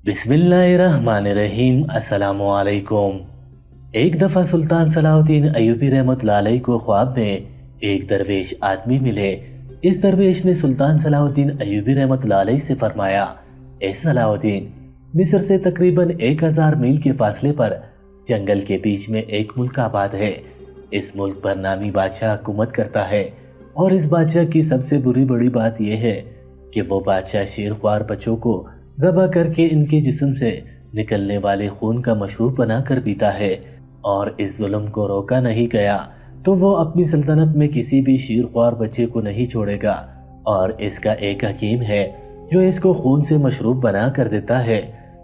بسم اللہ الرحمن الرحیم۔ السلام علیکم۔ ایک دفعہ سلطان صلاح الدین ایوبی رحمۃ اللہ علیہ کو خواب میں ایک درویش آدمی ملے۔ اس درویش نے سلطان صلاح الدین ایوبی رحمۃ اللہ علیہ سے فرمایا، اے صلاح الدین، مصر سے تقریباً 1000 میل کے فاصلے پر جنگل کے بیچ میں ایک ملک آباد ہے۔ اس ملک پر نامی بادشاہ حکومت کرتا ہے، اور اس بادشاہ کی سب سے بڑی بات یہ ہے کہ وہ بادشاہ شیر خوار بچوں کو ذبح کر کے ان کے جسم سے نکلنے والے خون کا مشروب بنا کر پیتا ہے، اور اس ظلم کو روکا نہیں گیا تو وہ اپنی سلطنت میں کسی بھی شیر خوار بچے کو نہیں چھوڑے گا، اور اس کا ایک حکیم ہے جو اس کو خون سے مشروب بنا کر دیتا ہے۔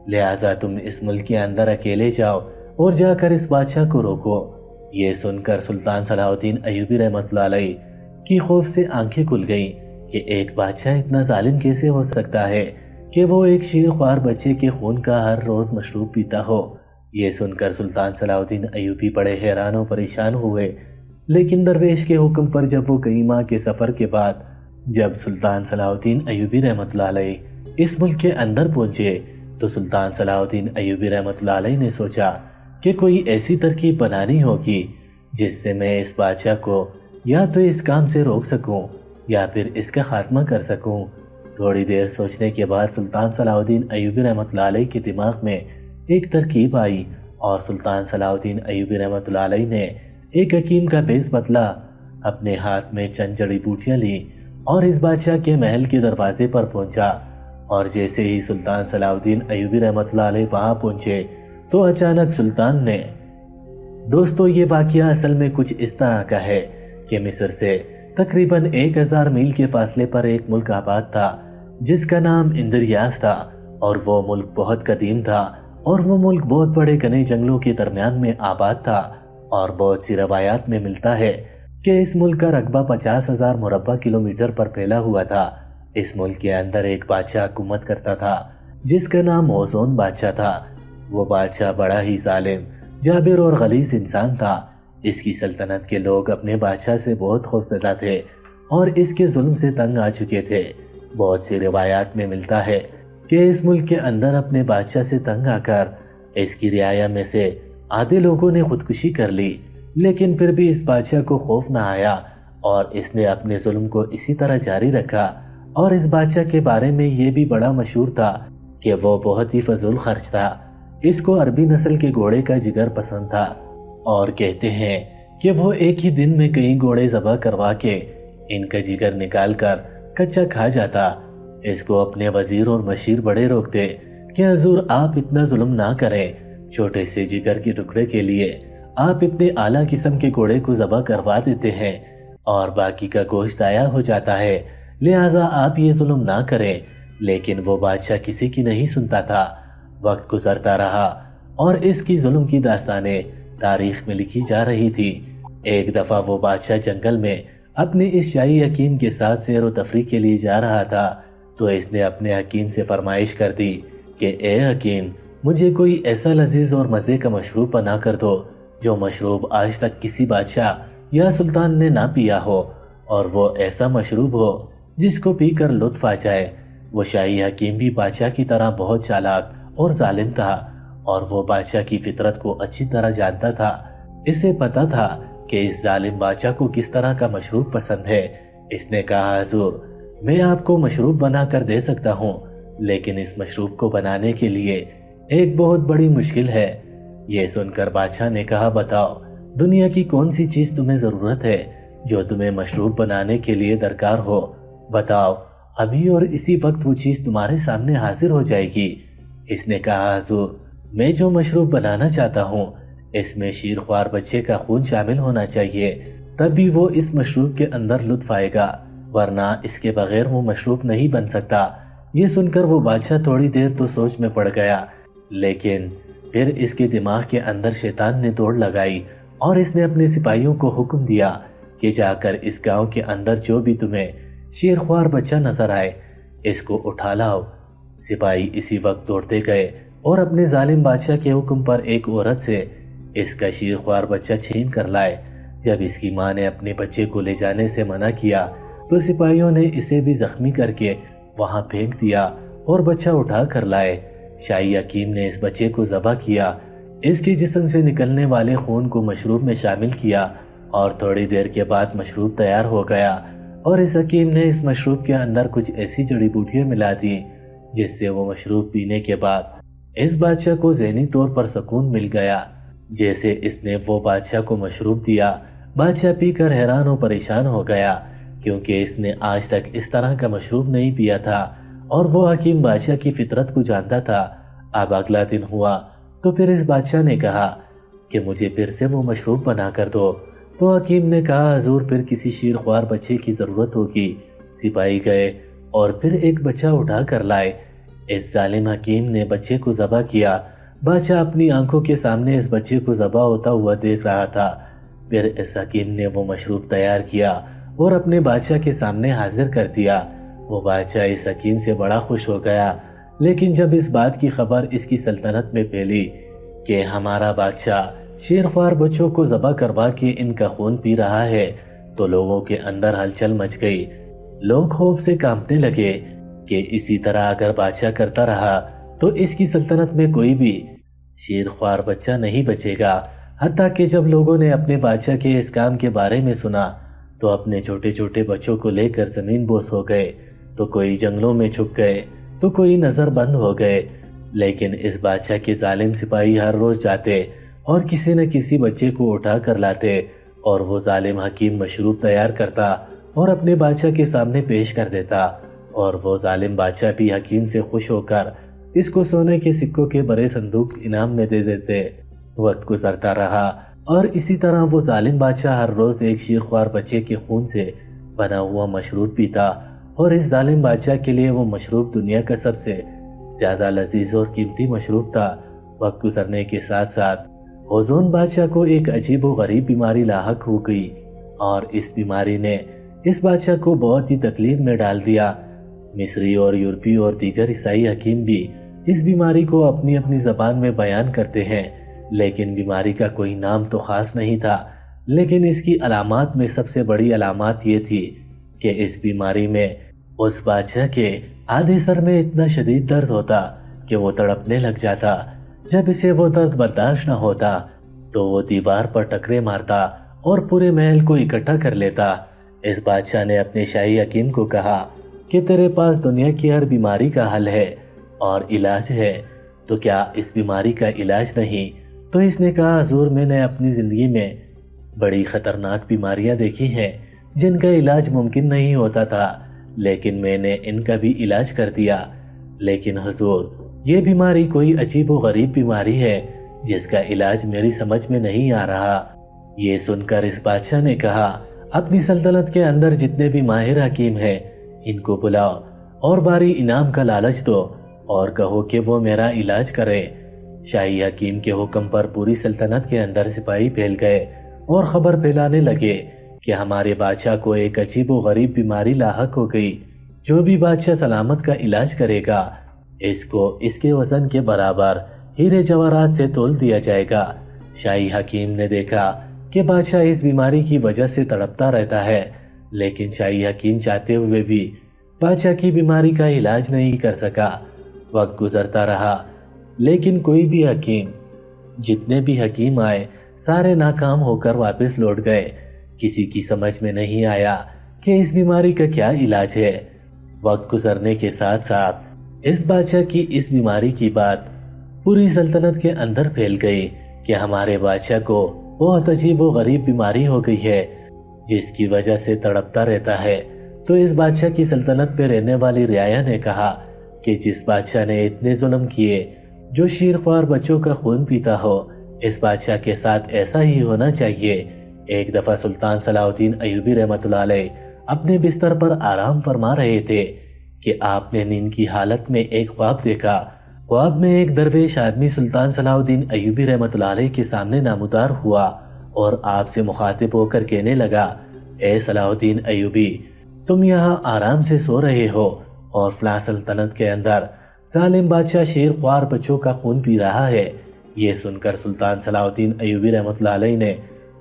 لہٰذا تم اس ملک کے اندر اکیلے جاؤ اور جا کر اس بادشاہ کو روکو۔ یہ سن کر سلطان صلاح الدین ایوبی رحمۃ اللہ علیہ کی خوف سے آنکھیں کھل گئیں کہ ایک بادشاہ اتنا ظالم کیسے ہو سکتا ہے کہ وہ ایک شیر خوار بچے کے خون کا ہر روز مشروب پیتا ہو۔ یہ سن کر سلطان صلاح الدین ایوبی بڑے حیران و پریشان ہوئے، لیکن درویش کے حکم پر جب وہ کئی ماہ کے سفر کے بعد جب سلطان صلاح الدین ایوبی رحمۃ اللہ علیہ اس ملک کے اندر پہنچے تو سلطان صلاح الدین ایوبی رحمۃ اللہ علیہ نے سوچا کہ کوئی ایسی ترکیب بنانی ہوگی جس سے میں اس بادشاہ کو یا تو اس کام سے روک سکوں یا پھر اس کا خاتمہ کر سکوں۔ تھوڑی دیر سوچنے کے بعد سلطان صلاح الدین ایوبی رحمۃ اللہ علیہ کے دماغ میں ایک ترکیب آئی، اور سلطان صلاح الدین ایوبی رحمۃ اللہ علیہ نے ایک حکیم کا بیس بدلا، اپنے ہاتھ میں چند جڑی بوٹیاں لیں اور اس بادشاہ کے محل کے دروازے پر پہنچا۔ اور جیسے ہی سلطان صلاح الدین ایوبی رحمۃ اللہ علیہ وہاں پہنچے تو اچانک سلطان نے دوستو یہ واقعہ اصل میں کچھ اس طرح کا ہے کہ مصر سے تقریباً 1000 میل کے فاصلے پر ایک ملک آباد تھا جس کا نام اندریاس تھا، اور وہ ملک بہت قدیم تھا، اور وہ ملک بہت بڑے گھنے جنگلوں کے درمیان میں آباد تھا، اور بہت سی روایات میں ملتا ہے کہ اس ملک کا رقبہ 50,000 مربع کلومیٹر پر پھیلا ہوا تھا۔ اس ملک کے اندر ایک بادشاہ حکومت کرتا تھا جس کا نام موزون بادشاہ تھا۔ وہ بادشاہ بڑا ہی ظالم، جابر اور غلیظ انسان تھا۔ اس کی سلطنت کے لوگ اپنے بادشاہ سے بہت خوفزدہ تھے اور اس کے ظلم سے تنگ آ چکے تھے۔ بہت سی روایات میں ملتا ہے کہ اس ملک کے اندر اپنے بادشاہ سے تنگ آ کر اس کی رعایا میں سے آدھے لوگوں نے خودکشی کر لی، لیکن پھر بھی اس بادشاہ کو خوف نہ آیا اور اس نے اپنے ظلم کو اسی طرح جاری رکھا۔ اور اس بادشاہ کے بارے میں یہ بھی بڑا مشہور تھا کہ وہ بہت ہی فضول خرچ تھا۔ اس کو عربی نسل کے گھوڑے کا جگر پسند تھا، اور کہتے ہیں کہ وہ ایک ہی دن میں کئی گھوڑے ذبح کروا کے ان کا جگر نکال کر کچا کھا جاتا۔ اس کو اپنے وزیر اور مشیر بڑے روکتے کہ حضور آپ اتنا ظلم نہ کریں، چھوٹے سے جگر کے ٹکڑے کے لیے آپ اتنے اعلیٰ قسم کے گھوڑے کو ذبح کروا دیتے ہیں اور باقی کا گوشت ضائع ہو جاتا ہے، لہٰذا آپ یہ ظلم نہ کریں۔ لیکن وہ بادشاہ کسی کی نہیں سنتا تھا۔ وقت گزرتا رہا اور اس کی ظلم کی داستانیں تاریخ میں لکھی جا رہی تھی۔ ایک دفعہ وہ بادشاہ جنگل میں اپنے اس شاہی حکیم کے ساتھ سیر و تفریح کے لیے جا رہا تھا تو اس نے اپنے حکیم سے فرمائش کر دی کہ اے حکیم، مجھے کوئی ایسا لذیذ اور مزے کا مشروب بنا کر دو جو مشروب آج تک کسی بادشاہ یا سلطان نے نہ پیا ہو، اور وہ ایسا مشروب ہو جس کو پی کر لطف آ جائے۔ وہ شاہی حکیم بھی بادشاہ کی طرح بہت چالاک اور ظالم تھا، اور وہ بادشاہ کی فطرت کو اچھی طرح جانتا تھا۔ اسے پتا تھا کہ اس ظالم بادشاہ کو کس طرح کا مشروب پسند ہے۔ اس نے کہا حضور، میں آپ کو مشروب بنا کر دے سکتا ہوں، لیکن اس مشروب کو بنانے کے لیے ایک بہت بڑی مشکل ہے۔ یہ سن کر بادشاہ نے کہا، بتاؤ دنیا کی کون سی چیز تمہیں ضرورت ہے جو تمہیں مشروب بنانے کے لیے درکار ہو؟ بتاؤ، ابھی اور اسی وقت وہ چیز تمہارے سامنے حاضر ہو جائے گی۔ اس نے کہا حضور، میں جو مشروب بنانا چاہتا ہوں اس میں شیر خوار بچے کا خون شامل ہونا چاہیے، تب بھی وہ اس مشروب کے اندر لطف آئے گا، ورنہ اس کے بغیر وہ مشروب نہیں بن سکتا۔ یہ سن کر وہ بادشاہ تھوڑی دیر تو سوچ میں پڑ گیا، لیکن پھر اس کے دماغ کے اندر شیطان نے دوڑ لگائی اور اس نے اپنے سپاہیوں کو حکم دیا کہ جا کر اس گاؤں کے اندر جو بھی تمہیں شیر خوار بچہ نظر آئے اس کو اٹھا لاؤ۔ سپاہی اسی وقت دوڑتے گئے اور اپنے ظالم بادشاہ کے حکم پر ایک عورت سے اس کا شیر خوار بچہ چھین کر لائے۔ جب اس کی ماں نے اپنے بچے کو لے جانے سے منع کیا تو سپاہیوں نے اسے بھی زخمی کر کے وہاں پھینک دیا اور بچہ اٹھا کر لائے۔ شاہی حکیم نے اس بچے کو ذبح کیا، اس کے جسم سے نکلنے والے خون کو مشروب میں شامل کیا اور تھوڑی دیر کے بعد مشروب تیار ہو گیا، اور اس حکیم نے اس مشروب کے اندر کچھ ایسی جڑی بوٹیاں ملا دی جس سے وہ مشروب پینے کے بعد اس بادشاہ کو ذہنی طور پر سکون مل گیا۔ جیسے اس نے وہ بادشاہ کو مشروب دیا، بادشاہ پی کر حیران و پریشان ہو گیا، کیونکہ اس نے آج تک اس طرح کا مشروب نہیں پیا تھا، اور وہ حکیم بادشاہ کی فطرت کو جانتا تھا۔ اب اگلا دن ہوا تو پھر اس بادشاہ نے کہا کہ مجھے پھر سے وہ مشروب بنا کر دو۔ تو حکیم نے کہا حضور پھر کسی شیر خوار بچے کی ضرورت ہوگی۔ سپاہی گئے اور پھر ایک بچہ اٹھا کر لائے۔ اس ظالم حکیم نے بچے کو ذبح کیا۔ بادشاہ اپنی آنکھوں کے سامنے اس بچے کو ذبح ہوتا ہوا دیکھ رہا تھا۔ پھر اس حکیم نے وہ مشروب تیار کیا اور اپنے بادشاہ کے سامنے حاضر کر دیا۔ وہ بادشاہ اس حکیم سے بڑا خوش ہو گیا، لیکن جب اس بات کی خبر اس کی سلطنت میں پھیلی کہ ہمارا بادشاہ شیرخوار بچوں کو ذبح کروا کے ان کا خون پی رہا ہے، تو لوگوں کے اندر ہلچل مچ گئی۔ لوگ خوف سے کانپنے لگے کہ اسی طرح اگر بادشاہ کرتا رہا تو اس کی سلطنت میں کوئی بھی شیرخوار بچہ نہیں بچے گا۔ حتیٰ کہ جب لوگوں نے اپنے بادشاہ کے اس کام کے بارے میں سنا تو اپنے چھوٹے چھوٹے بچوں کو لے کر زمین بوس ہو گئے، تو کوئی جنگلوں میں چھپ گئے، تو کوئی نظر بند ہو گئے۔ لیکن اس بادشاہ کے ظالم سپاہی ہر روز جاتے اور کسی نہ کسی بچے کو اٹھا کر لاتے، اور وہ ظالم حکیم مشروب تیار کرتا اور اپنے بادشاہ کے سامنے پیش کر دیتا، اور وہ ظالم بادشاہ بھی حکیم سے خوش ہو کر اس کو سونے کے سکوں کے بڑے صندوق انعام میں دے دیتے۔ وقت گزرتا رہا اور اسی طرح وہ ظالم بادشاہ ہر روز ایک شیرخوار بچے کے خون سے بنا ہوا مشروب پیتا، اور اس ظالم بادشاہ کے لیے وہ مشروب دنیا کا سب سے زیادہ لذیذ اور قیمتی مشروب تھا۔ وقت گزرنے کے ساتھ ساتھ حزون بادشاہ کو ایک عجیب و غریب بیماری لاحق ہو گئی، اور اس بیماری نے اس بادشاہ کو بہت ہی تکلیف میں ڈال دیا۔ مصری اور یورپی اور دیگر عیسائی حکیم بھی اس بیماری کو اپنی اپنی زبان میں بیان کرتے ہیں، لیکن بیماری کا کوئی نام تو خاص نہیں تھا۔ لیکن اس کی علامات میں سب سے بڑی علامات یہ تھی کہ اس بیماری میں اس بادشاہ کے آدھے سر میں اتنا شدید درد ہوتا کہ وہ تڑپنے لگ جاتا۔ جب اسے وہ درد برداشت نہ ہوتا تو وہ دیوار پر ٹکرے مارتا اور پورے محل کو اکٹھا کر لیتا۔ اس بادشاہ نے اپنے شاہی حکیم کو کہا کہ تیرے پاس دنیا کی ہر بیماری کا حل ہے اور علاج ہے، تو کیا اس بیماری کا علاج نہیں؟ تو اس نے کہا حضور میں نے اپنی زندگی میں بڑی خطرناک بیماریاں دیکھی ہیں جن کا علاج ممکن نہیں ہوتا تھا، لیکن میں نے ان کا بھی علاج کر دیا۔ لیکن حضور یہ بیماری کوئی عجیب و غریب بیماری ہے جس کا علاج میری سمجھ میں نہیں آ رہا۔ یہ سن کر اس بادشاہ نے کہا اپنی سلطنت کے اندر جتنے بھی ماہر حکیم ہیں ان کو بلاؤ اور بھاری انعام کا لالچ دو اور کہو کہ وہ میرا علاج کرے۔ شاہی حکیم کے حکم پر پوری سلطنت کے اندر سپاہی پھیل گئے اور خبر پھیلانے لگے کہ ہمارے بادشاہ کو ایک عجیب و غریب بیماری لاحق ہو گئی، جو بھی بادشاہ سلامت کا علاج کرے گا اس کو اس کے وزن کے برابر ہیرے جواہرات سے تول دیا جائے گا۔ شاہی حکیم نے دیکھا کہ بادشاہ اس بیماری کی وجہ سے تڑپتا رہتا ہے، لیکن شاہی حکیم چاہتے ہوئے بھی بادشاہ کی بیماری کا علاج نہیں کر سکا۔ وقت گزرتا رہا لیکن کوئی بھی حکیم، جتنے بھی حکیم آئے سارے ناکام ہو کر واپس لوٹ گئے۔ کسی کی سمجھ میں نہیں آیا کہ اس بیماری کا کیا علاج ہے۔ وقت گزرنے کے ساتھ ساتھ اس بادشاہ کی اس بیماری کی بات پوری سلطنت کے اندر پھیل گئی کہ ہمارے بادشاہ کو بہت عجیب و غریب بیماری ہو گئی ہے جس کی وجہ سے تڑپتا رہتا ہے۔ تو اس بادشاہ کی سلطنت پہ رہنے والی رعایا نے کہا کہ جس بادشاہ نے اتنے ظلم کیے، جو شیرخوار بچوں کا خون پیتا ہو، اس بادشاہ کے ساتھ ایسا ہی ہونا چاہیے۔ ایک دفعہ سلطان صلاح الدین ایوبی رحمۃ اللہ علیہ اپنے بستر پر آرام فرما رہے تھے کہ آپ نے نیند کی حالت میں ایک خواب دیکھا۔ خواب میں ایک درویش آدمی سلطان صلاح الدین ایوبی رحمۃ اللہ علیہ کے سامنے نامودار ہوا اور آپ سے مخاطب ہو کر کہنے لگا، اے صلاح الدین ایوبی، تم یہاں آرام سے سو رہے ہو اور فلاں سلطنت کے اندر ظالم بادشاہ شیرخوار بچوں کا خون پی رہا ہے۔ یہ سن کر سلطان صلاح الدین ایوبی رحمۃ اللہ علیہ نے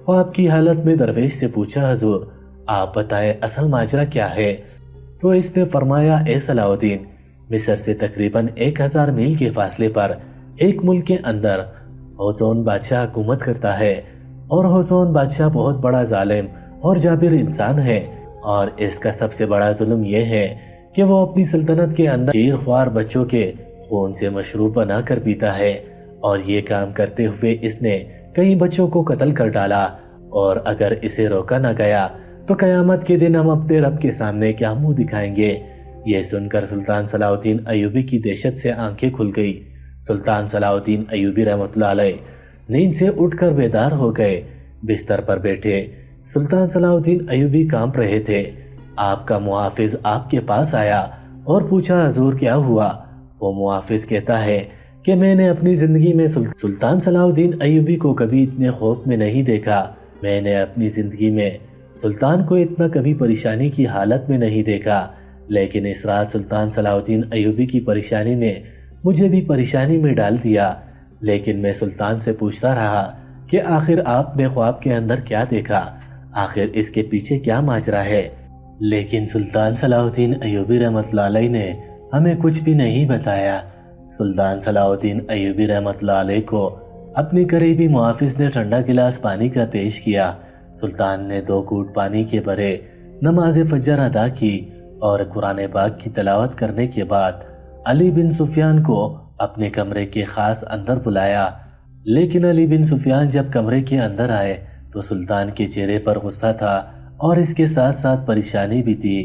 خواب کی حالت میں درویش سے پوچھا، حضور آپ بتائیں اصل ماجرا کیا ہے؟ تو اس نے فرمایا، اے صلاح الدین، مصر سے تقریباً 1000 میل کے فاصلے پر ایک ملک کے اندر ہوزون بادشاہ حکومت کرتا ہے، اور ہوزون بادشاہ بہت بڑا ظالم اور جابر انسان ہے، اور اس کا سب سے بڑا ظلم یہ ہے کہ وہ اپنی سلطنت کے اندر شیر خوار بچوں کے خون سے مشروب بنا کر پیتا ہے، اور یہ کام کرتے ہوئے اس نے کئی بچوں کو قتل کر ڈالا، اور اگر اسے روکا نہ گیا تو قیامت کے دن ہم اپنے رب کے سامنے کیا منہ دکھائیں گے۔ یہ سن کر سلطان صلاح الدین ایوبی کی دہشت سے آنکھیں کھل گئی۔ سلطان صلاح الدین ایوبی رحمۃ اللہ علیہ نیند سے اٹھ کر بیدار ہو گئے، بستر پر بیٹھے سلطان صلاح الدین ایوبی کانپ رہے تھے۔ آپ کا محافظ آپ کے پاس آیا اور پوچھا حضور کیا ہوا؟ وہ محافظ کہتا ہے کہ میں نے اپنی زندگی میں سلطان صلاح الدین ایوبی کو کبھی اتنے خوف میں نہیں دیکھا، میں نے اپنی زندگی میں سلطان کو اتنا کبھی پریشانی کی حالت میں نہیں دیکھا، لیکن اس رات سلطان صلاح الدین ایوبی کی پریشانی نے مجھے بھی پریشانی میں ڈال دیا۔ لیکن میں سلطان سے پوچھتا رہا کہ آخر آپ نے خواب کے اندر کیا دیکھا، آخر اس کے پیچھے کیا ماجرا ہے؟ لیکن سلطان صلاح الدین ایوبی رحمۃ اللہ علیہ نے ہمیں کچھ بھی نہیں بتایا۔ سلطان صلاح الدین ایوبی رحمۃ اللہ علیہ کو اپنے قریبی محافظ نے ٹھنڈا گلاس پانی کا پیش کیا۔ سلطان نے 2 گھونٹ پانی کے بھرے نماز فجر ادا کی اور قرآن پاک کی تلاوت کرنے کے بعد علی بن سفیان کو اپنے کمرے کے خاص اندر بلایا۔ لیکن علی بن سفیان جب کمرے کے اندر آئے تو سلطان کے چہرے پر غصہ تھا اور اس کے ساتھ ساتھ پریشانی بھی تھی۔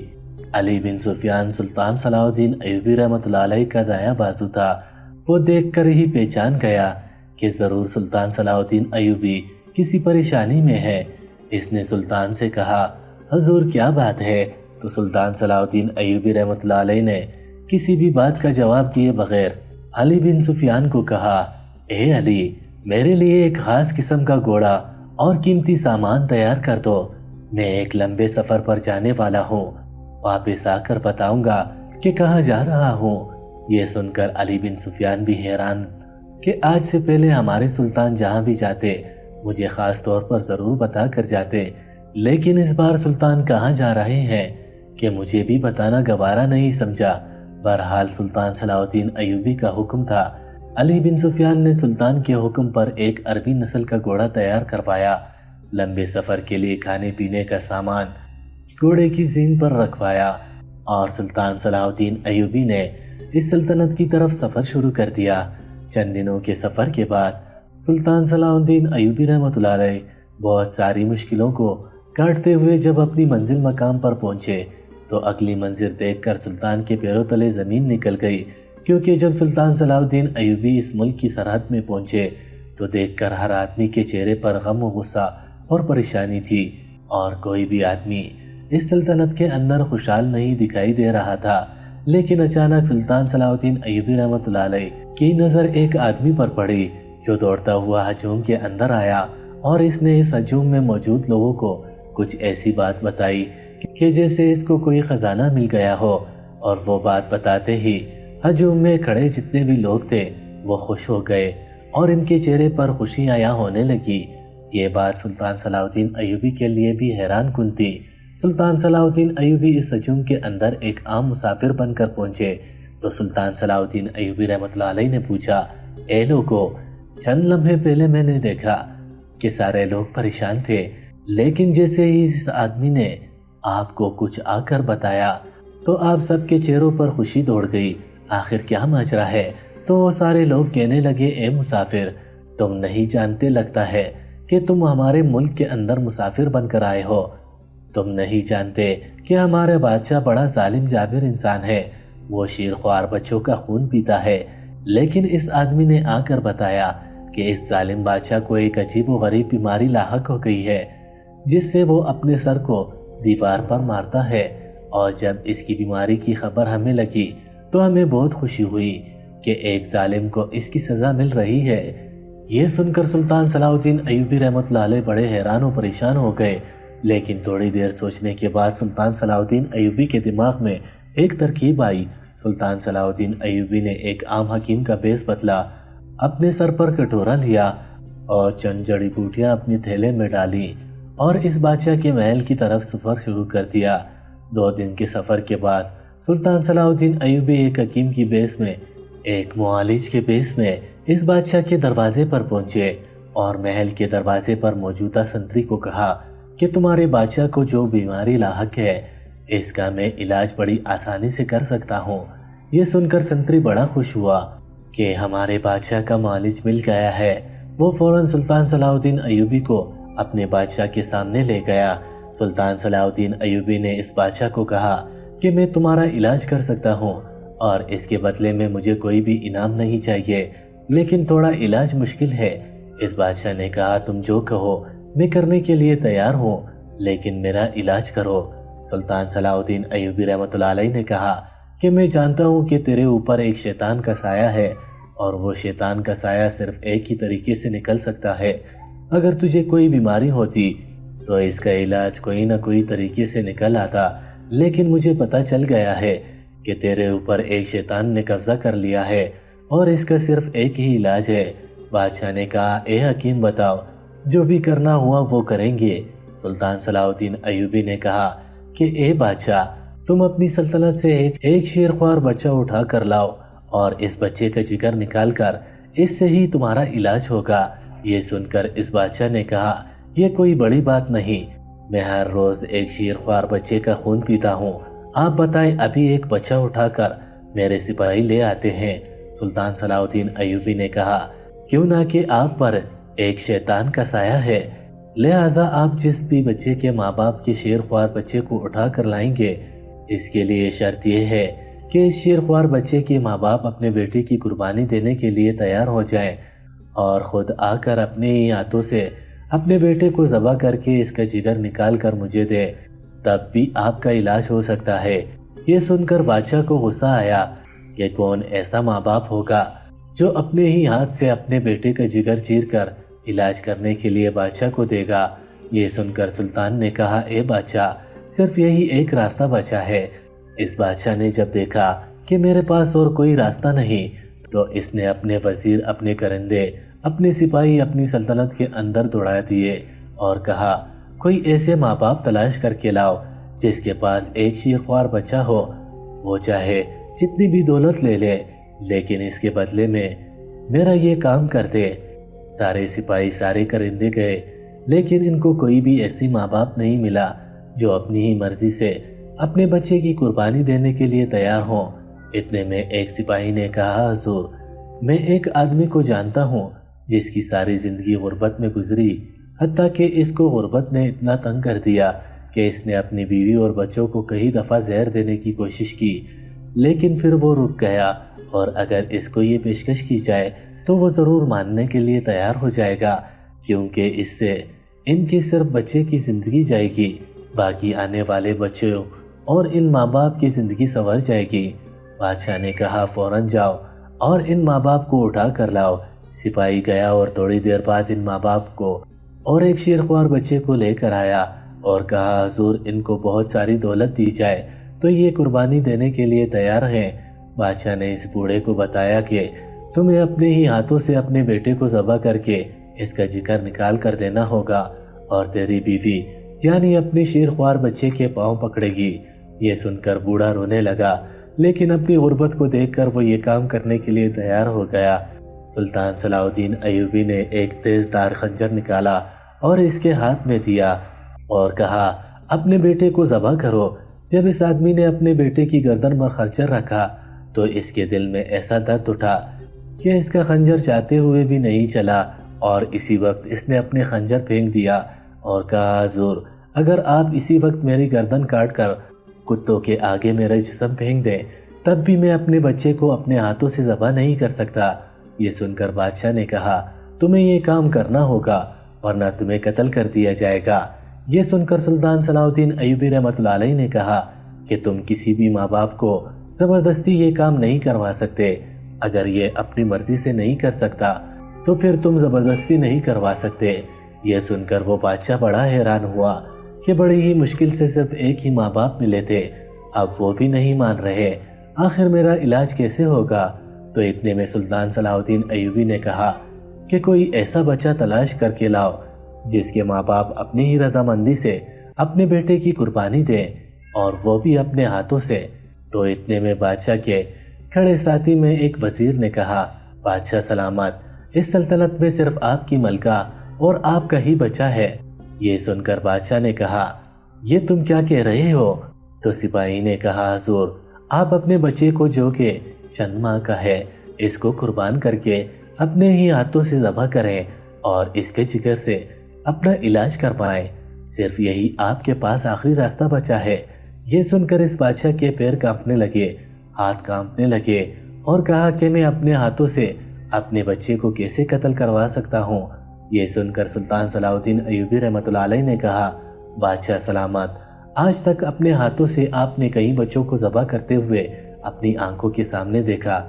علی بن سفیان سلطان صلاح الدین ایوبی رحمۃ اللہ علیہ کا دایاں بازو تھا۔ وہ دیکھ کر ہی پہچان گیا کہ ضرور سلطان صلاح الدین ایوبی کسی پریشانی میں ہے۔ اس نے سلطان سے کہا حضور کیا بات ہے؟ تو سلطان صلاح الدین ایوبی رحمۃ اللہ علیہ نے کسی بھی بات کا جواب دیے بغیر علی بن سفیان کو کہا اے علی، میرے لیے ایک خاص قسم کا گھوڑا اور قیمتی سامان تیار کر دو، میں ایک لمبے سفر پر جانے والا ہوں، واپس آ کر بتاؤں گا کہ کہاں جا رہا ہوں۔ یہ سن کر علی بن سفیان بھی حیران کہ آج سے پہلے ہمارے سلطان جہاں بھی جاتے مجھے خاص طور پر ضرور بتا کر جاتے، لیکن اس بار سلطان کہاں جا رہے ہیں کہ مجھے بھی بتانا گوارا نہیں سمجھا۔ بہرحال سلطان صلاح الدین ایوبی کا حکم تھا۔ علی بن سفیان نے سلطان کے حکم پر ایک عربی نسل کا گھوڑا تیار کروایا، لمبے سفر کے لیے کھانے پینے کا سامان گھوڑے کی زین پر رکھوایا، اور سلطان صلاح الدین ایوبی نے اس سلطنت کی طرف سفر شروع کر دیا۔ چند دنوں کے سفر کے بعد سلطان صلاح الدین ایوبی رحمۃ اللہ علیہ بہت ساری مشکلوں کو کاٹتے ہوئے جب اپنی منزل مقام پر پہنچے تو اگلی منظر دیکھ کر سلطان کے پیروں تلے زمین نکل گئی، کیونکہ جب سلطان صلاح الدین ایوبی اس ملک کی سرحد میں پہنچے تو دیکھ کر ہر آدمی کے چہرے پر غم و غصہ اور پریشانی تھی، اور کوئی بھی آدمی اس سلطنت کے اندر خوشحال نہیں دکھائی دے رہا تھا۔ لیکن اچانک سلطان صلاح الدین ایوبی رحمۃ اللہ علیہ کی نظر ایک آدمی پر پڑی جو دوڑتا ہوا ہجوم کے اندر آیا، اور اس نے اس ہجوم میں موجود لوگوں کو کچھ ایسی بات بتائی کہ جیسے اس کو کوئی خزانہ مل گیا ہو، اور وہ بات بتاتے ہی ہجوم میں کھڑے جتنے بھی لوگ تھے وہ خوش ہو گئے اور ان کے چہرے پر خوشی عیاں ہونے لگی۔ یہ بات سلطان صلاح الدین ایوبی کے لیے بھی حیران کن تھی۔ سلطان صلاح الدین ایوبی اس ہجوم کے اندر ایک عام مسافر بن کر پہنچے تو سلطان صلاح الدین ایوبی رحمۃ اللہ علیہ نے پوچھا اے لوگو، چند لمحے پہلے میں نے دیکھا کہ سارے لوگ پریشان تھے، لیکن جیسے ہی اس آدمی نے آپ کو کچھ آ کر بتایا تو آپ سب کے چہروں پر خوشی دوڑ گئی، آخر کیا ماجرا ہے؟ تو وہ سارے لوگ کہنے لگے اے مسافر، تم نہیں جانتے لگتا ہے کہ تم ہمارے ملک کے اندر مسافر بن کر آئے ہو، تم نہیں جانتے کہ ہمارے بادشاہ بڑا ظالم جابر انسان ہے، وہ شیرخوار بچوں کا خون پیتا ہے۔ لیکن اس آدمی نے آ کر بتایا کہ اس ظالم بادشاہ کو ایک عجیب و غریب بیماری لاحق ہو گئی ہے جس سے وہ اپنے سر کو دیوار پر مارتا ہے، اور جب اس کی بیماری کی خبر ہمیں لگی تو ہمیں بہت خوشی ہوئی کہ ایک ظالم کو اس کی سزا مل رہی ہے۔ یہ سن کر سلطان صلاح الدین ایوبی رحمۃ اللہ علیہ بڑے حیران و پریشان ہو گئے، لیکن تھوڑی دیر سوچنے کے بعد سلطان صلاح الدین ایوبی کے دماغ میں ایک ترکیب آئی۔ سلطان صلاح الدین ایوبی نے ایک عام حکیم کا بیس بدلا، اپنے سر پر کٹورا لیا اور چند جڑی بوٹیاں اپنے تھیلے میں ڈالی، اور اس بادشاہ کے محل کی طرف سفر شروع کر دیا۔ 2 دن کے سفر کے بعد سلطان صلاح الدین ایوبی ایک حکیم کی بیس میں، ایک معالج کے بیس میں اس بادشاہ کے دروازے پر پہنچے اور محل کے دروازے پر موجودہ سنتری کو کہا کہ تمہارے بادشاہ کو جو بیماری لاحق ہے اس کا میں علاج بڑی آسانی سے کر سکتا ہوں۔ یہ سن کر سنتری بڑا خوش ہوا کہ ہمارے بادشاہ کا معالج مل گیا ہے۔ وہ فوراً سلطان صلاح الدین ایوبی کو اپنے بادشاہ کے سامنے لے گیا۔ سلطان صلاح الدین ایوبی نے اس بادشاہ کو کہا کہ میں تمہارا علاج کر سکتا ہوں اور اس کے بدلے میں مجھے کوئی بھی انعام نہیں چاہیے، لیکن تھوڑا علاج مشکل ہے۔ اس بادشاہ نے کہا تم جو کہو میں کرنے کے لیے تیار ہوں، لیکن میرا علاج کرو۔ سلطان صلاح الدین ایوبی رحمۃ اللہ علیہ نے کہا کہ میں جانتا ہوں کہ تیرے اوپر ایک شیطان کا سایہ ہے اور وہ شیطان کا سایہ صرف ایک ہی طریقے سے نکل سکتا ہے۔ اگر تجھے کوئی بیماری ہوتی تو اس کا علاج کوئی نہ کوئی طریقے سے نکل آتا، لیکن مجھے پتہ چل گیا ہے کہ تیرے اوپر ایک شیطان نے قبضہ کر لیا ہے اور اس کا صرف ایک ہی علاج ہے۔ بادشاہ نے کہا اے حکیم بتاؤ، جو بھی کرنا ہوا وہ کریں گے۔ سلطان صلاح الدین ایوبی نے کہا کہ اے بادشاہ، تم اپنی سلطنت سے ایک شیرخوار بچہ اٹھا کر لاؤ اور اس بچے کا جگر نکال کر اس سے ہی تمہارا علاج ہوگا۔ یہ سن کر اس بادشاہ نے کہا یہ کوئی بڑی بات نہیں، میں ہر روز ایک شیرخوار بچے کا خون پیتا ہوں، آپ بتائیں ابھی ایک بچہ اٹھا کر میرے سپاہی لے آتے ہیں۔ سلطان صلاح الدین ایوبی نے کہا کیوں نہ کہ آپ پر ایک شیطان کا سایہ ہے، لہٰذا آپ جس بھی بچے کے ماں باپ کے شیرخوار بچے کو اٹھا کر لائیں گے، اس کے لیے شرط یہ ہے کہ اس شیرخوار بچے کے ماں باپ اپنے بیٹے کی قربانی دینے کے لیے تیار ہو جائیں اور خود آ کر اپنے ہی ہاتھوں سے اپنے بیٹے کو ذبح کر کے اس کا جگر نکال کر مجھے دے، تب بھی آپ کا علاج ہو سکتا ہے۔ یہ سن کر بادشاہ کو غصہ آیا کہ کون ایسا ماں باپ ہوگا جو اپنے ہی ہاتھ سے اپنے بیٹے کا جگر چیر کر علاج کرنے کے لیے بادشاہ کو دے گا۔ یہ سن کر سلطان نے کہا اے بادشاہ، صرف یہی ایک راستہ بچا ہے۔ اس بادشاہ نے جب دیکھا کہ میرے پاس اور کوئی راستہ نہیں تو اس نے اپنے وزیر، اپنے کرندے، اپنے سپاہی اپنی سلطنت کے اندر دوڑا دیے اور کہا کوئی ایسے ماں باپ تلاش کر کے لاؤ جس کے پاس ایک شیرخوار بچہ ہو، وہ چاہے جتنی بھی دولت لے لے لیکن اس کے بدلے میں میرا یہ کام کر دے۔ سارے سپاہی، سارے کرندے گئے لیکن ان کو کوئی بھی ایسی ماں باپ نہیں ملا جو اپنی ہی مرضی سے اپنے بچے کی قربانی دینے کے لیے تیار ہوں۔ اتنے میں ایک سپاہی نے کہا حضور، میں ایک آدمی کو جانتا ہوں جس کی ساری زندگی غربت میں گزری، حتیٰ کہ اس کو غربت نے اتنا تنگ کر دیا کہ اس نے اپنی بیوی اور بچوں کو کئی دفعہ زہر دینے کی کوشش کی، لیکن پھر وہ رک گیا اور اگر اس کو یہ پیشکش کی جائے تو وہ ضرور ماننے کے لیے تیار ہو جائے گا، کیونکہ اس سے ان کی صرف بچے کی زندگی جائے گی، باقی آنے والے بچوں اور ان ماں باپ کی زندگی سنور جائے گی۔ بادشاہ نے کہا فوراً جاؤ اور ان ماں باپ کو اٹھا کر لاؤ۔ سپاہی گیا اور تھوڑی دیر بعد ان ماں باپ کو اور ایک شیرخوار بچے کو لے کر آیا اور کہا حضور، ان کو بہت ساری دولت دی جائے تو یہ قربانی دینے کے لیے تیار ہیں۔ بادشاہ نے اس بوڑھے کو بتایا کہ تمہیں اپنے ہی ہاتھوں سے اپنے بیٹے کو ذبح کر کے اس کا جگر نکال کر دینا ہوگا اور تیری بیوی یعنی اپنے شیرخوار بچے کے پاؤں پکڑے گی۔ یہ سن کر بوڑھا رونے لگا، لیکن اپنی غربت کو دیکھ کر وہ یہ کام کرنے کے لیے تیار ہو گیا۔ سلطان صلاح الدین ایوبی نے ایک تیز دھار خنجر نکالا اور اس کے ہاتھ میں دیا اور کہا اپنے بیٹے کو ذبح کرو۔ جب اس آدمی نے اپنے بیٹے کی گردن پر خنجر رکھا تو اس کے دل میں ایسا درد اٹھا کہ اس کا خنجر چاہتے ہوئے بھی نہیں چلا اور اسی وقت اس نے اپنے خنجر پھینک دیا اور کہا حضور، اگر آپ اسی وقت میری گردن کاٹ کر کتوں کے آگے میرا جسم پھینک دیں تب بھی میں اپنے بچے کو اپنے ہاتھوں سے ذبح نہیں کر سکتا۔ یہ سن کر بادشاہ نے کہا تمہیں یہ کام کرنا ہوگا ورنہ تمہیں قتل کر دیا جائے گا۔ یہ سن کر سلطان صلاح الدین ایوبی رحمۃ اللہ علیہ نے کہا کہ تم کسی بھی ماں باپ کو زبردستی یہ کام نہیں کروا سکتے، اگر یہ اپنی مرضی سے نہیں کر سکتا تو پھر تم زبردستی نہیں کروا سکتے۔ یہ سن کر وہ بادشاہ بڑا حیران ہوا کہ بڑی ہی مشکل سے صرف ایک ہی ماں باپ ملے تھے، اب وہ بھی نہیں مان رہے، آخر میرا علاج کیسے ہوگا؟ تو اتنے میں سلطان صلاح الدین ایوبی نے کہا کہ کوئی ایسا بچہ تلاش کر کے لاؤ جس کے ماں باپ اپنی ہی رضامندی سے اپنے بیٹے کی قربانی دے اور وہ بھی اپنے ہاتھوں سے، تو اتنے میں بادشاہ کے کھڑے ساتھی میں ایک وزیر نے کہا، بادشاہ سلامت، اس سلطنت میں صرف آپ کی ملکہ اور آپ کا ہی بچہ ہے۔ یہ سن کر بادشاہ نے کہا، یہ تم کیا کہہ رہے ہو؟ تو سپاہی نے کہا، حضور آپ اپنے بچے کو جو کہ چند ماہ کا ہے اس کو قربان کر کے اپنے ہی ہاتھوں سے ذبح کریں اور اس کے جگر سے اپنا علاج کروائیں، صرف یہی آپ کے پاس آخری راستہ بچا ہے۔ یہ سن کر اس بادشاہ کے پیر کانپنے لگے، ہاتھ کانپنے لگے اور کہا کہ میں اپنے ہاتھوں سے اپنے بچے کو کیسے قتل کروا سکتا ہوں؟ یہ سن کر سلطان صلاح الدین ایوبی رحمۃ اللہ علیہ نے کہا، بادشاہ سلامت، آج تک اپنے ہاتھوں سے آپ نے کئی بچوں کو ذبح کرتے ہوئے اپنی آنکھوں کے سامنے دیکھا،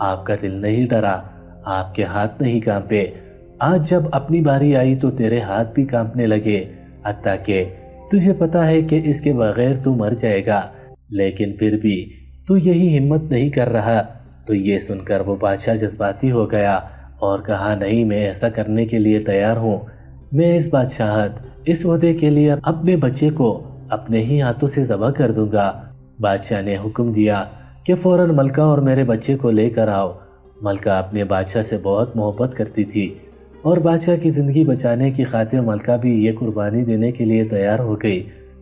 آپ کا دل نہیں ڈرا، آپ کے ہاتھ نہیں کانپے۔ آج جب اپنی باری آئی تو تیرے ہاتھ بھی کانپنے لگے، حتیٰ کہ تجھے پتا ہے کہ اس کے بغیر تو مر جائے گا، لیکن پھر بھی تو یہی ہمت نہیں کر رہا۔ تو یہ سن کر وہ بادشاہ جذباتی ہو گیا اور کہا، نہیں، میں ایسا کرنے کے لیے تیار ہوں، میں اس بادشاہت، اس عہدے کے لیے اپنے بچے کو اپنے ہی ہاتھوں سے ذبح کر دوں گا۔ بادشاہ نے حکم دیا کہ فوراً ملکہ اور میرے بچے کو لے کر آؤ۔ ملکہ اپنے بادشاہ سے بہت محبت کرتی تھی اور بادشاہ کی زندگی بچانے کی خاطر ملکہ بھی یہ قربانی دینے کے لیے تیار ہو گئی۔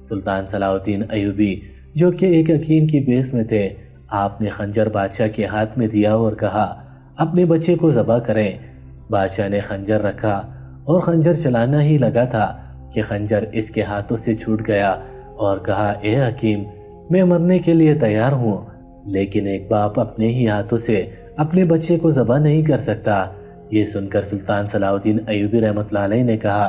سلطان صلاح الدین ایوبی جو کہ ایک حکیم کی بیس میں تھے، آپ نے خنجر بادشاہ کے ہاتھ میں دیا اور کہا، اپنے بچے کو ذبح کریں۔ بادشاہ نے خنجر رکھا اور خنجر چلانا ہی لگا تھا کہ خنجر اس کے ہاتھوں سے چھوٹ گیا اور کہا، اے حکیم، میں مرنے کے لیے تیار ہوں، لیکن ایک باپ اپنے ہی ہاتھوں سے اپنے بچے کو ذبح نہیں کر سکتا۔ یہ سن کر سلطان صلاح الدین ایوبی رحمۃ اللہ علیہ نے کہا،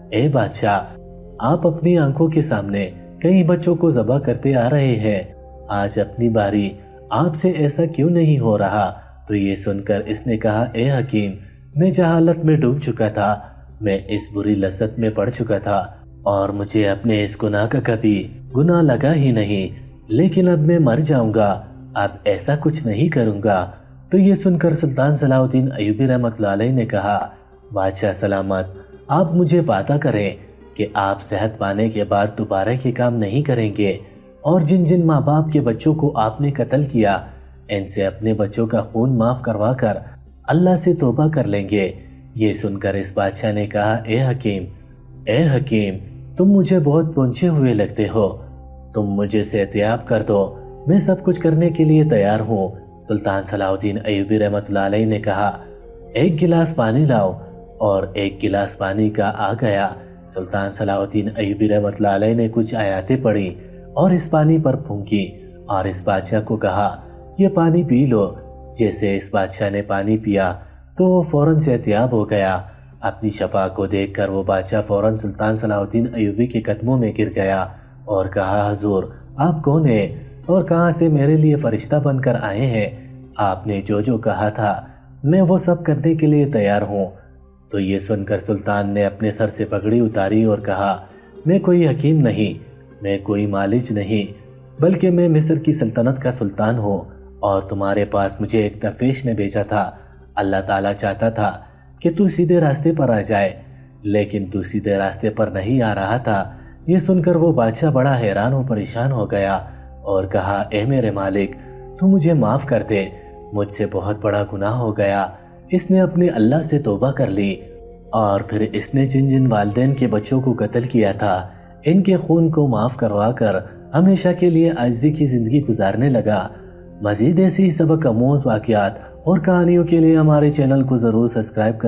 اے بادشاہ، آپ اپنی آنکھوں کے سامنے کئی بچوں کو ذبح کرتے آ رہے ہیں، آج اپنی باری، آپ سے ایسا کیوں نہیں ہو رہا؟ تو یہ سن کر اس نے کہا، اے حکیم، میں جہالت میں ڈوب چکا تھا، میں اس بری لذت میں پڑ چکا تھا اور مجھے اپنے اس گناہ کا کبھی گناہ لگا ہی نہیں، لیکن اب میں مر جاؤں گا، اب ایسا کچھ نہیں کروں گا۔ تو یہ سن کر سلطان صلاح الدین ایوبی رحمۃ اللہ علیہ نے کہا، بادشاہ سلامت، آپ مجھے وعدہ کریں کہ آپ صحت پانے کے بعد دوبارہ یہ کام نہیں کریں گے، اور جن جن ماں باپ کے بچوں کو آپ نے قتل کیا، ان سے اپنے بچوں کا خون معاف کروا کر اللہ سے توبہ کر لیں گے۔ یہ سن کر اس بادشاہ نے کہا، اے حکیم، تم مجھے بہت پہنچے ہوئے لگتے ہو، تم مجھے صحتیاب کر دو، میں سب کچھ کرنے کے لیے تیار ہوں۔ سلطان صلاح الدین ایوبی رحمۃ اللہ علیہ نے کہا، ایک گلاس پانی لاؤ، اور ایک گلاس پانی کا آ گیا۔ سلطان صلاح الدین ایوبی رحمۃ اللہ علیہ نے کچھ آیاتیں پڑھی اور اس پانی پر پھونکی اور اس بادشاہ کو کہا، یہ پانی پی لو۔ جیسے اس بادشاہ نے پانی پیا تو وہ فوراً صحتیاب ہو گیا۔ اپنی شفا کو دیکھ کر وہ بادشاہ فوراً سلطان صلاح الدین ایوبی کے قدموں میں گر گیا اور کہا، حضور، آپ کون ہیں اور کہاں سے میرے لیے فرشتہ بن کر آئے ہیں؟ آپ نے جو جو کہا تھا میں وہ سب کرنے کے لیے تیار ہوں۔ تو یہ سن کر سلطان نے اپنے سر سے پگڑی اتاری اور کہا، میں کوئی حکیم نہیں، میں کوئی مالج نہیں، بلکہ میں مصر کی سلطنت کا سلطان ہوں، اور تمہارے پاس مجھے ایک درویش نے بھیجا تھا۔ اللہ تعالیٰ چاہتا تھا کہ تو سیدھے راستے پر آ جائے، لیکن تو سیدھے راستے پر نہیں آ رہا تھا۔ یہ سن کر وہ بادشاہ بڑا حیران و پریشان ہو گیا اور کہا، اے میرے مالک، تو مجھے معاف کر دے، مجھ سے بہت بڑا گناہ ہو گیا۔ اس نے اپنے اللہ سے توبہ کر لی، اور پھر اس نے جن جن والدین کے بچوں کو قتل کیا تھا ان کے خون کو معاف کروا کر ہمیشہ کے لیے عاجزی کی زندگی گزارنے لگا۔ مزید ایسی سبق آموز واقعات اور کہانیوں کے لیے ہمارے چینل کو ضرور سبسکرائب کر